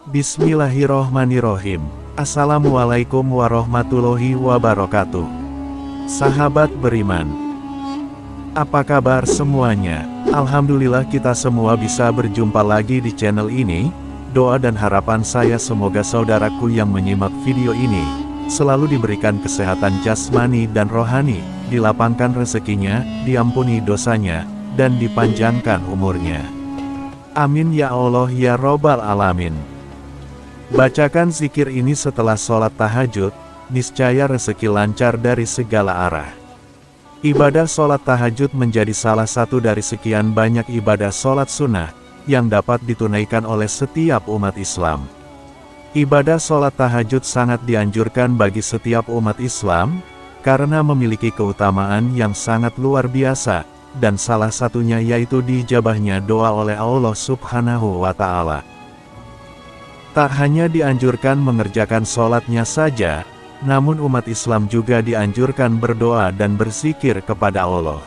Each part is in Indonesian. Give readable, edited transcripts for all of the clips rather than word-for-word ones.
Bismillahirrohmanirrohim. Assalamualaikum warahmatullahi wabarakatuh. Sahabat beriman, apa kabar semuanya? Alhamdulillah kita semua bisa berjumpa lagi di channel ini. Doa dan harapan saya semoga saudaraku yang menyimak video ini selalu diberikan kesehatan jasmani dan rohani, dilapangkan rezekinya, diampuni dosanya, dan dipanjangkan umurnya. Amin ya Allah ya Robbal Alamin. Bacakan zikir ini setelah sholat tahajud, niscaya rezeki lancar dari segala arah. Ibadah sholat tahajud menjadi salah satu dari sekian banyak ibadah sholat sunnah, yang dapat ditunaikan oleh setiap umat Islam. Ibadah sholat tahajud sangat dianjurkan bagi setiap umat Islam, karena memiliki keutamaan yang sangat luar biasa, dan salah satunya yaitu diijabahnya doa oleh Allah Subhanahu wa Ta'ala. Tak hanya dianjurkan mengerjakan sholatnya saja, namun umat Islam juga dianjurkan berdoa dan berzikir kepada Allah.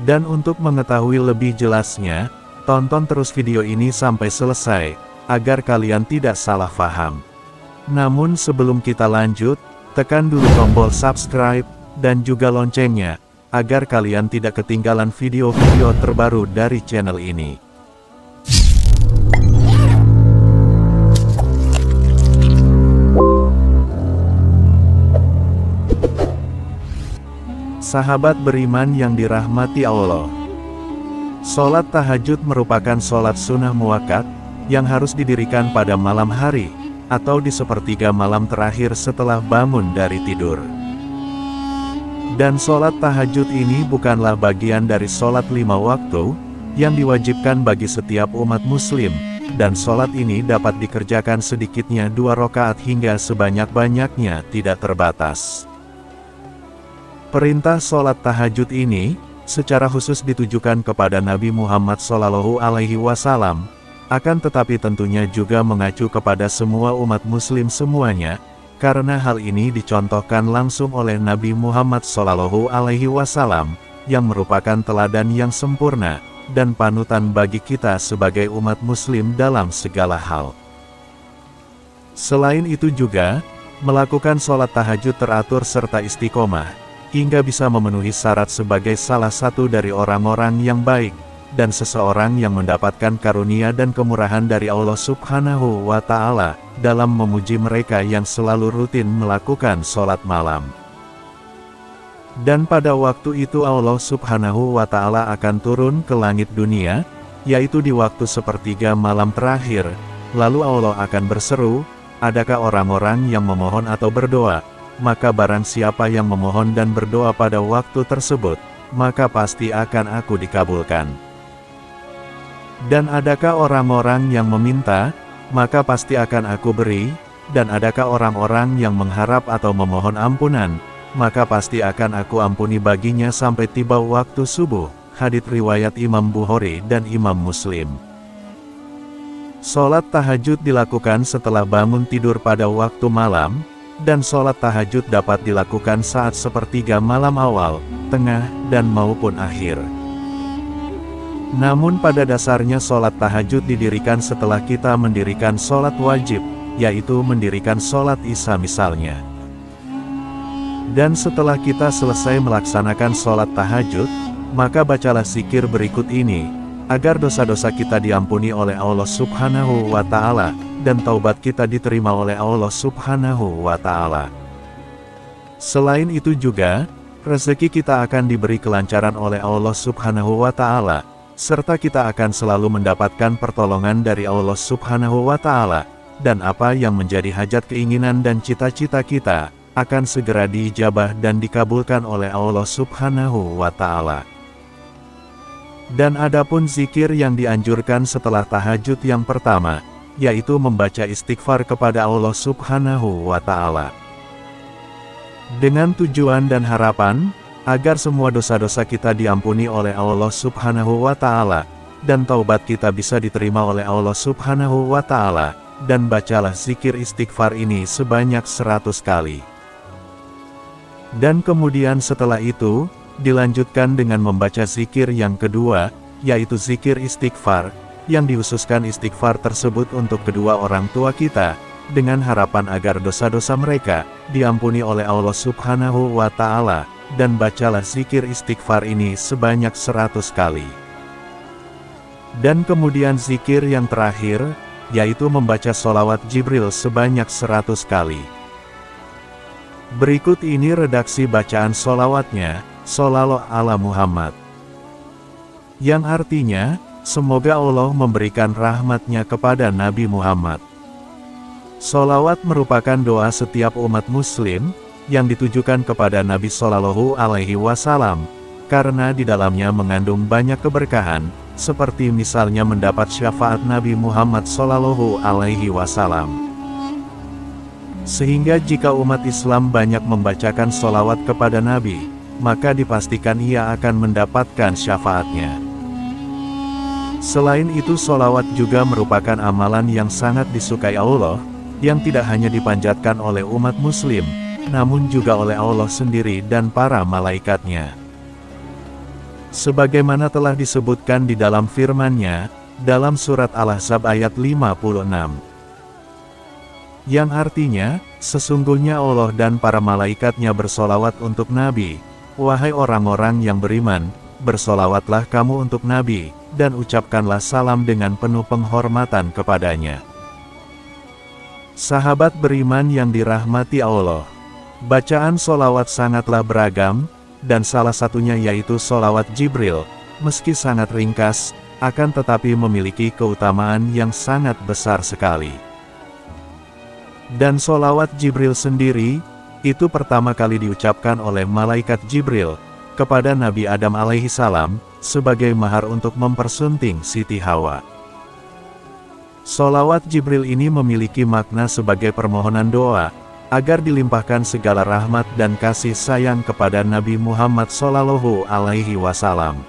Dan untuk mengetahui lebih jelasnya, tonton terus video ini sampai selesai, agar kalian tidak salah paham. Namun sebelum kita lanjut, tekan dulu tombol subscribe, dan juga loncengnya, agar kalian tidak ketinggalan video-video terbaru dari channel ini. Sahabat beriman yang dirahmati Allah, sholat tahajud merupakan sholat sunnah muakkad, yang harus didirikan pada malam hari, atau di sepertiga malam terakhir setelah bangun dari tidur. Dan sholat tahajud ini bukanlah bagian dari sholat 5 waktu, yang diwajibkan bagi setiap umat muslim, dan sholat ini dapat dikerjakan sedikitnya 2 rakaat hingga sebanyak-banyaknya tidak terbatas. Perintah sholat tahajud ini, secara khusus ditujukan kepada Nabi Muhammad SAW, akan tetapi tentunya juga mengacu kepada semua umat muslim semuanya, karena hal ini dicontohkan langsung oleh Nabi Muhammad SAW, yang merupakan teladan yang sempurna, dan panutan bagi kita sebagai umat muslim dalam segala hal. Selain itu juga, melakukan sholat tahajud teratur serta istiqomah, hingga bisa memenuhi syarat sebagai salah satu dari orang-orang yang baik, dan seseorang yang mendapatkan karunia dan kemurahan dari Allah Subhanahu wa Ta'ala, dalam memuji mereka yang selalu rutin melakukan sholat malam. Dan pada waktu itu Allah Subhanahu wa Ta'ala akan turun ke langit dunia, yaitu di waktu sepertiga malam terakhir, lalu Allah akan berseru, adakah orang-orang yang memohon atau berdoa? Maka barang siapa yang memohon dan berdoa pada waktu tersebut, maka pasti akan aku dikabulkan. Dan adakah orang-orang yang meminta, maka pasti akan aku beri, dan adakah orang-orang yang mengharap atau memohon ampunan, maka pasti akan aku ampuni baginya sampai tiba waktu subuh. Hadits riwayat Imam Bukhari dan Imam Muslim. Sholat tahajud dilakukan setelah bangun tidur pada waktu malam, dan sholat tahajud dapat dilakukan saat sepertiga malam awal, tengah, dan maupun akhir. Namun pada dasarnya sholat tahajud didirikan setelah kita mendirikan sholat wajib, yaitu mendirikan sholat isya misalnya. Dan setelah kita selesai melaksanakan sholat tahajud, maka bacalah zikir berikut ini, agar dosa-dosa kita diampuni oleh Allah Subhanahu wa Ta'ala, dan taubat kita diterima oleh Allah Subhanahu wa Ta'ala. Selain itu juga, rezeki kita akan diberi kelancaran oleh Allah Subhanahu wa Ta'ala, serta kita akan selalu mendapatkan pertolongan dari Allah Subhanahu wa Ta'ala, dan apa yang menjadi hajat keinginan dan cita-cita kita, akan segera diijabah dan dikabulkan oleh Allah Subhanahu wa Ta'ala. Dan adapun zikir yang dianjurkan setelah tahajud yang pertama, yaitu membaca istighfar kepada Allah Subhanahu wa Ta'ala. Dengan tujuan dan harapan, agar semua dosa-dosa kita diampuni oleh Allah Subhanahu wa Ta'ala, dan taubat kita bisa diterima oleh Allah Subhanahu wa Ta'ala, dan bacalah zikir istighfar ini sebanyak 100 kali. Dan kemudian setelah itu, dilanjutkan dengan membaca zikir yang kedua, yaitu zikir istighfar, yang dihususkan istighfar tersebut untuk kedua orang tua kita, dengan harapan agar dosa-dosa mereka diampuni oleh Allah Subhanahu wa Ta'ala, dan bacalah zikir istighfar ini sebanyak 100 kali. Dan kemudian zikir yang terakhir, yaitu membaca sholawat Jibril sebanyak 100 kali. Berikut ini redaksi bacaan sholawatnya, Shollallahu ala Muhammad. Yang artinya, semoga Allah memberikan rahmatnya kepada Nabi Muhammad. Sholawat merupakan doa setiap umat muslim, yang ditujukan kepada Nabi Shallallahu Alaihi Wasallam, karena di dalamnya mengandung banyak keberkahan, seperti misalnya mendapat syafaat Nabi Muhammad Shallallahu Alaihi Wasallam. Sehingga jika umat Islam banyak membacakan sholawat kepada Nabi, maka dipastikan ia akan mendapatkan syafaatnya. Selain itu sholawat juga merupakan amalan yang sangat disukai Allah, yang tidak hanya dipanjatkan oleh umat muslim, namun juga oleh Allah sendiri dan para malaikatnya. Sebagaimana telah disebutkan di dalam firman-Nya, dalam surat Al-Ahzab ayat 56. Yang artinya, sesungguhnya Allah dan para malaikatnya bersolawat untuk Nabi. Wahai orang-orang yang beriman, bersolawatlah kamu untuk Nabi, dan ucapkanlah salam dengan penuh penghormatan kepadanya. Sahabat beriman yang dirahmati Allah, bacaan solawat sangatlah beragam, dan salah satunya yaitu solawat Jibril, meski sangat ringkas, akan tetapi memiliki keutamaan yang sangat besar sekali. Dan solawat Jibril sendiri, itu pertama kali diucapkan oleh malaikat Jibril, kepada Nabi Adam alaihissalam, sebagai mahar untuk mempersunting Siti Hawa. Solawat Jibril ini memiliki makna sebagai permohonan doa, agar dilimpahkan segala rahmat dan kasih sayang kepada Nabi Muhammad Shallallahu Alaihi Wasallam.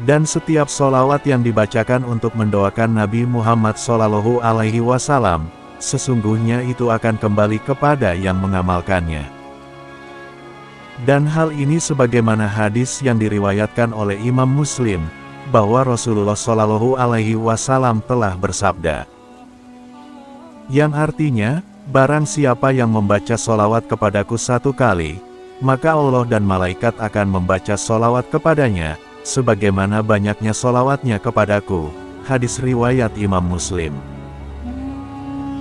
Dan setiap solawat yang dibacakan untuk mendoakan Nabi Muhammad Shallallahu Alaihi Wasallam, sesungguhnya itu akan kembali kepada yang mengamalkannya. Dan hal ini sebagaimana hadis yang diriwayatkan oleh Imam Muslim, bahwa Rasulullah Shallallahu Alaihi Wasallam telah bersabda, yang artinya, barang siapa yang membaca solawat kepadaku 1 kali, maka Allah dan malaikat akan membaca solawat kepadanya, sebagaimana banyaknya solawatnya kepadaku. Hadis riwayat Imam Muslim.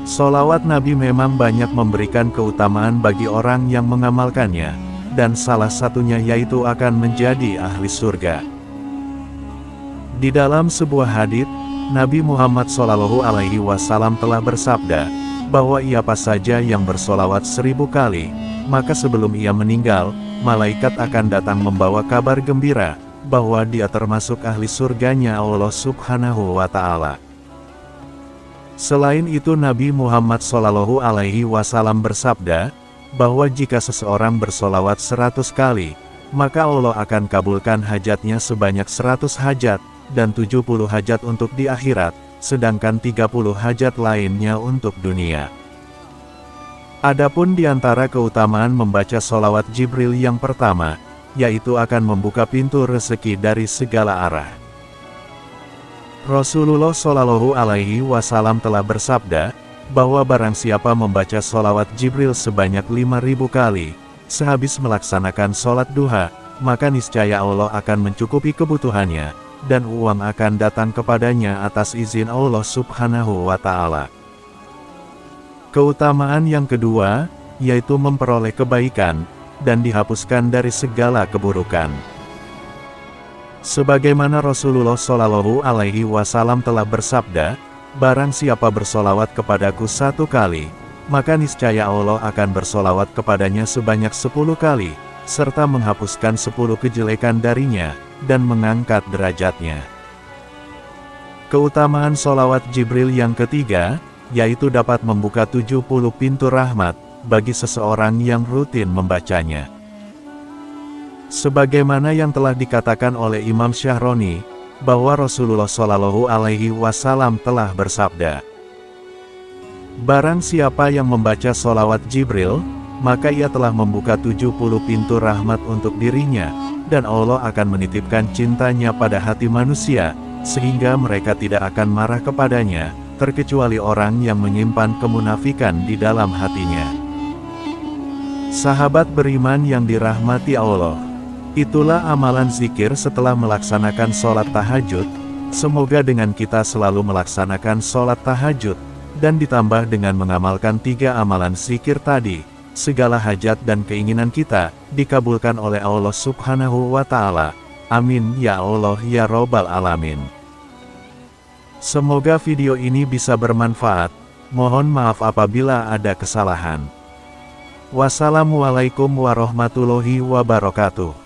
Solawat Nabi memang banyak memberikan keutamaan bagi orang yang mengamalkannya, dan salah satunya yaitu akan menjadi ahli surga. Di dalam sebuah hadits, Nabi Muhammad Shallallahu Alaihi Wasallam telah bersabda, bahwa siapa saja yang bersolawat 1000 kali, maka sebelum ia meninggal, malaikat akan datang membawa kabar gembira, bahwa dia termasuk ahli surganya Allah Subhanahu wa Ta'ala. Selain itu Nabi Muhammad Shallallahu Alaihi Wasallam bersabda, bahwa jika seseorang bersolawat 100 kali, maka Allah akan kabulkan hajatnya sebanyak 100 hajat, dan 70 hajat untuk di akhirat, sedangkan 30 hajat lainnya untuk dunia. Adapun di antara keutamaan membaca solawat Jibril yang pertama, yaitu akan membuka pintu rezeki dari segala arah. Rasulullah Shallallahu Alaihi Wasallam telah bersabda, bahwa barang siapa membaca solawat Jibril sebanyak 5000 kali, sehabis melaksanakan sholat duha, maka niscaya Allah akan mencukupi kebutuhannya, dan uang akan datang kepadanya atas izin Allah Subhanahu wa Ta'ala. Keutamaan yang kedua, yaitu memperoleh kebaikan, dan dihapuskan dari segala keburukan. Sebagaimana Rasulullah Shallallahu Alaihi Wasallam telah bersabda, barang siapa bersolawat kepadaku 1 kali, maka niscaya Allah akan bersolawat kepadanya sebanyak 10 kali, serta menghapuskan 10 kejelekan darinya, dan mengangkat derajatnya. Keutamaan solawat Jibril yang ketiga, yaitu dapat membuka 70 pintu rahmat, bagi seseorang yang rutin membacanya. Sebagaimana yang telah dikatakan oleh Imam Syahroni, bahwa Rasulullah Shallallahu Alaihi Wasallam telah bersabda, barang siapa yang membaca solawat Jibril, maka ia telah membuka 70 pintu rahmat untuk dirinya, dan Allah akan menitipkan cintanya pada hati manusia, sehingga mereka tidak akan marah kepadanya, terkecuali orang yang menyimpan kemunafikan di dalam hatinya. Sahabat beriman yang dirahmati Allah, itulah amalan zikir setelah melaksanakan sholat tahajud. Semoga dengan kita selalu melaksanakan sholat tahajud, dan ditambah dengan mengamalkan 3 amalan zikir tadi, segala hajat dan keinginan kita dikabulkan oleh Allah Subhanahu wa Ta'ala. Amin ya Allah ya Robbal Alamin. Semoga video ini bisa bermanfaat. Mohon maaf apabila ada kesalahan. Wassalamualaikum warahmatullahi wabarakatuh.